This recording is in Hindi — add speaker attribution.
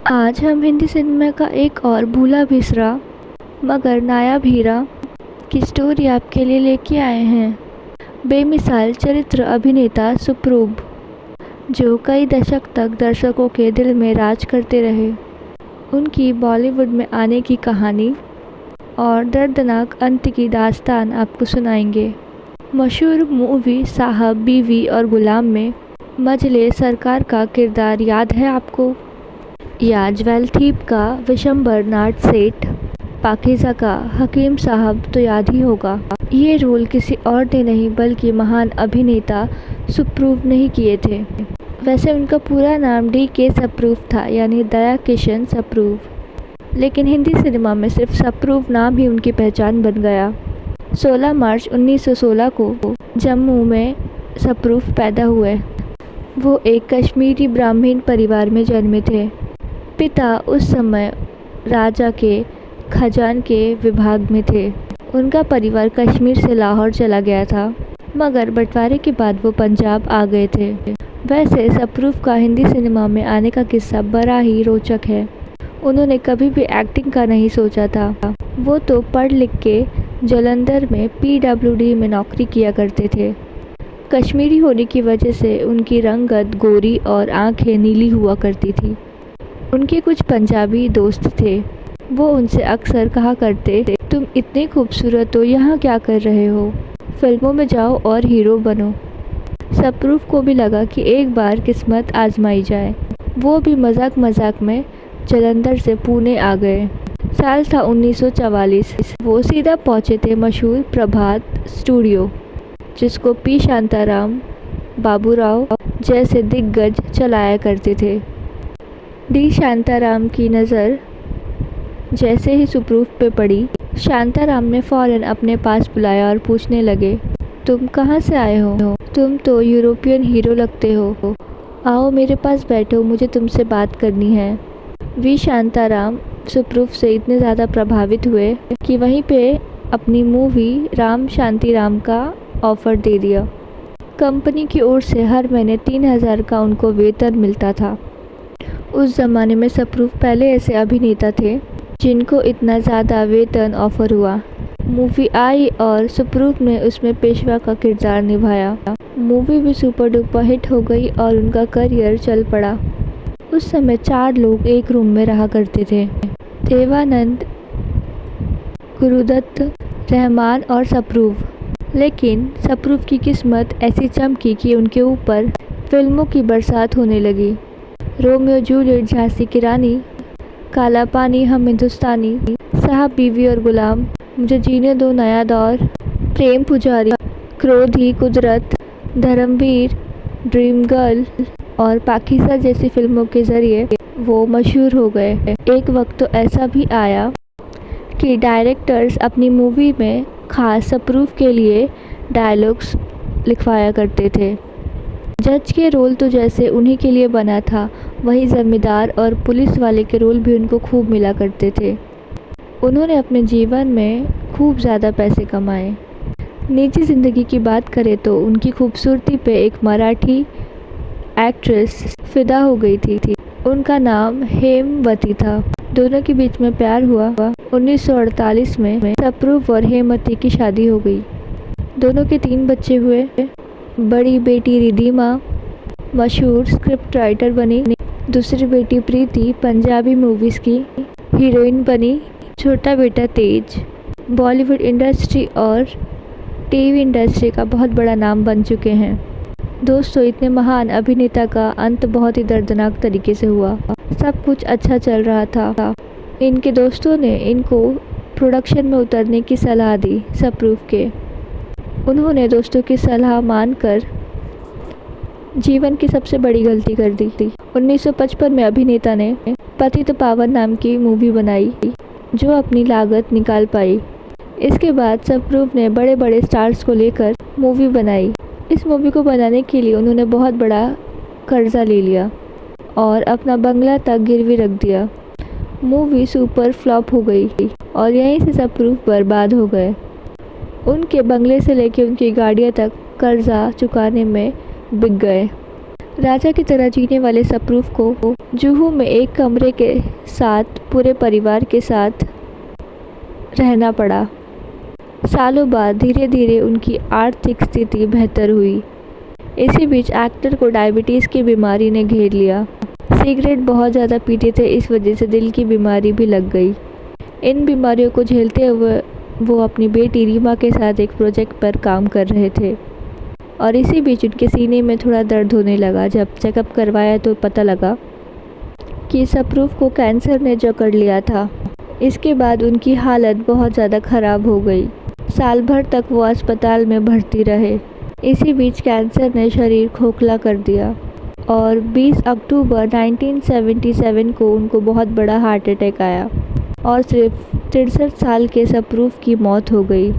Speaker 1: आज हम हिंदी सिनेमा का एक और भूला बिसरा मगर नायाब हीरा की स्टोरी आपके लिए लेके आए हैं। बेमिसाल चरित्र अभिनेता सुप्रूब, जो कई दशक तक दर्शकों के दिल में राज करते रहे, उनकी बॉलीवुड में आने की कहानी और दर्दनाक अंत की दास्तान आपको सुनाएंगे। मशहूर मूवी साहब बीवी और गुलाम में मजले सरकार का किरदार याद है आपको, या ज्वेलथीप का विशंबर नाट सेठ, पाकीज़ा का हकीम साहब तो याद ही होगा। ये रोल किसी और ने नहीं बल्कि महान अभिनेता सुप्रूब ने ही किए थे। वैसे उनका पूरा नाम DK सप्रूव था, यानी दया किशन सप्रूव, लेकिन हिंदी सिनेमा में सिर्फ सप्रूव नाम ही उनकी पहचान बन गया। 16 मार्च 1916 को जम्मू में सप्रूव पैदा हुए। वो एक कश्मीरी ब्राह्मण परिवार में जन्मे थे। पिता उस समय राजा के खजान के विभाग में थे। उनका परिवार कश्मीर से लाहौर चला गया था, मगर बंटवारे के बाद वो पंजाब आ गए थे। वैसे सप्रूव का हिंदी सिनेमा में आने का किस्सा बड़ा ही रोचक है। उन्होंने कभी भी एक्टिंग का नहीं सोचा था। वो तो पढ़ लिख के जालंधर में PWD में नौकरी किया करते थे। कश्मीरी होने की वजह से उनकी रंगत गोरी और आंखें नीली हुआ करती थी। उनके कुछ पंजाबी दोस्त थे। वो उनसे अक्सर कहा करते, तुम इतने खूबसूरत हो, यहाँ क्या कर रहे हो? फिल्मों में जाओ और हीरो बनो। सप्रूव को भी लगा कि एक बार किस्मत आजमाई जाए। वो भी मजाक मजाक में जालंधर से पुणे आ गए। साल था 1944। वो सीधा पहुँचे थे मशहूर प्रभात स्टूडियो, जिसको P शांताराम बाबूराव जैसे दिग्गज चलाया करते थे। D शांताराम की नज़र जैसे ही सुप्रूव पे पड़ी, शांताराम ने फ़ौरन अपने पास बुलाया और पूछने लगे, तुम कहाँ से आए हो? तुम तो यूरोपियन हीरो लगते हो। आओ मेरे पास बैठो, मुझे तुमसे बात करनी है। V शांताराम सुप्रूव से इतने ज़्यादा प्रभावित हुए कि वहीं पे अपनी मूवी राम शांति राम का ऑफ़र दे दिया। कंपनी की ओर से हर महीने 3000 का उनको वेतन मिलता था। उस ज़माने में सप्रूव पहले ऐसे अभिनेता थे जिनको इतना ज़्यादा वेतन ऑफ़र हुआ। मूवी आई और सुप्रूव ने उसमें पेशवा का किरदार निभाया। मूवी भी सुपर डुपर हिट हो गई और उनका करियर चल पड़ा। उस समय 4 लोग एक रूम में रहा करते थे, देवानंद, गुरुदत्त, रहमान और सप्रूव। लेकिन सप्रूव की किस्मत ऐसी चमकी कि उनके ऊपर फिल्मों की बरसात होने लगी। रोमियो जूलियट, झांसी की रानी, काला पानी, हम हिंदुस्तानी, साहब बीवी और गुलाम, मुझे जीने दो नया दौर, प्रेम पुजारी, क्रोधी, कुदरत, धर्मवीर, ड्रीम गर्ल और पाकीज़ा जैसी फिल्मों के ज़रिए वो मशहूर हो गए। एक वक्त तो ऐसा भी आया कि डायरेक्टर्स अपनी मूवी में खास सप्रूव के लिए डायलॉग्स लिखवाया करते थे। जज के रोल तो जैसे उन्हीं के लिए बना था, वहीं ज़मींदार और पुलिस वाले के रोल भी उनको खूब मिला करते थे। उन्होंने अपने जीवन में खूब ज़्यादा पैसे कमाए। निजी ज़िंदगी की बात करें तो उनकी खूबसूरती पे एक मराठी एक्ट्रेस फिदा हो गई थी। उनका नाम हेमवती था। दोनों के बीच में प्यार हुआ। 1948 में सप्रूव और हेमवती की शादी हो गई। दोनों के 3 बच्चे हुए। बड़ी बेटी रिधिमा मशहूर स्क्रिप्ट राइटर बनी। दूसरी बेटी प्रीति पंजाबी मूवीज़ की हीरोइन बनी। छोटा बेटा तेज बॉलीवुड इंडस्ट्री और टीवी इंडस्ट्री का बहुत बड़ा नाम बन चुके हैं। दोस्तों, इतने महान अभिनेता का अंत बहुत ही दर्दनाक तरीके से हुआ। सब कुछ अच्छा चल रहा था। इनके दोस्तों ने इनको प्रोडक्शन में उतरने की सलाह दी सप्रूव के। उन्होंने दोस्तों की सलाह मानकर जीवन की सबसे बड़ी गलती कर दी थी। 1955 में अभिनेता ने पतित पावन नाम की मूवी बनाई, जो अपनी लागत निकाल पाई। इसके बाद सप्रूव ने बड़े बड़े स्टार्स को लेकर मूवी बनाई। इस मूवी को बनाने के लिए उन्होंने बहुत बड़ा कर्जा ले लिया और अपना बंगला तक गिरवी रख दिया। मूवी सुपर फ्लॉप हो गई और यहीं से सप्रूव बर्बाद हो गए। उनके बंगले से लेकर उनकी गाड़ियाँ तक कर्जा चुकाने में बिक गए। राजा की तरह जीने वाले सप्रूफ को जुहू में एक कमरे के साथ पूरे परिवार के साथ रहना पड़ा। सालों बाद धीरे धीरे उनकी आर्थिक स्थिति बेहतर हुई। इसी बीच एक्टर को डायबिटीज़ की बीमारी ने घेर लिया। सिगरेट बहुत ज़्यादा पीते थे, इस वजह से दिल की बीमारी भी लग गई। इन बीमारियों को झेलते हुए वो अपनी बेटी रीमा के साथ एक प्रोजेक्ट पर काम कर रहे थे और इसी बीच उनके सीने में थोड़ा दर्द होने लगा। जब चेकअप करवाया तो पता लगा कि सप्रूफ को कैंसर ने जकड़ लिया था। इसके बाद उनकी हालत बहुत ज़्यादा ख़राब हो गई। साल भर तक वो अस्पताल में भर्ती रहे। इसी बीच कैंसर ने शरीर खोखला कर दिया और 20 अक्टूबर 1977 को उनको बहुत बड़ा हार्ट अटैक आया और सिर्फ 63 साल के सप्रूफ की मौत हो गई।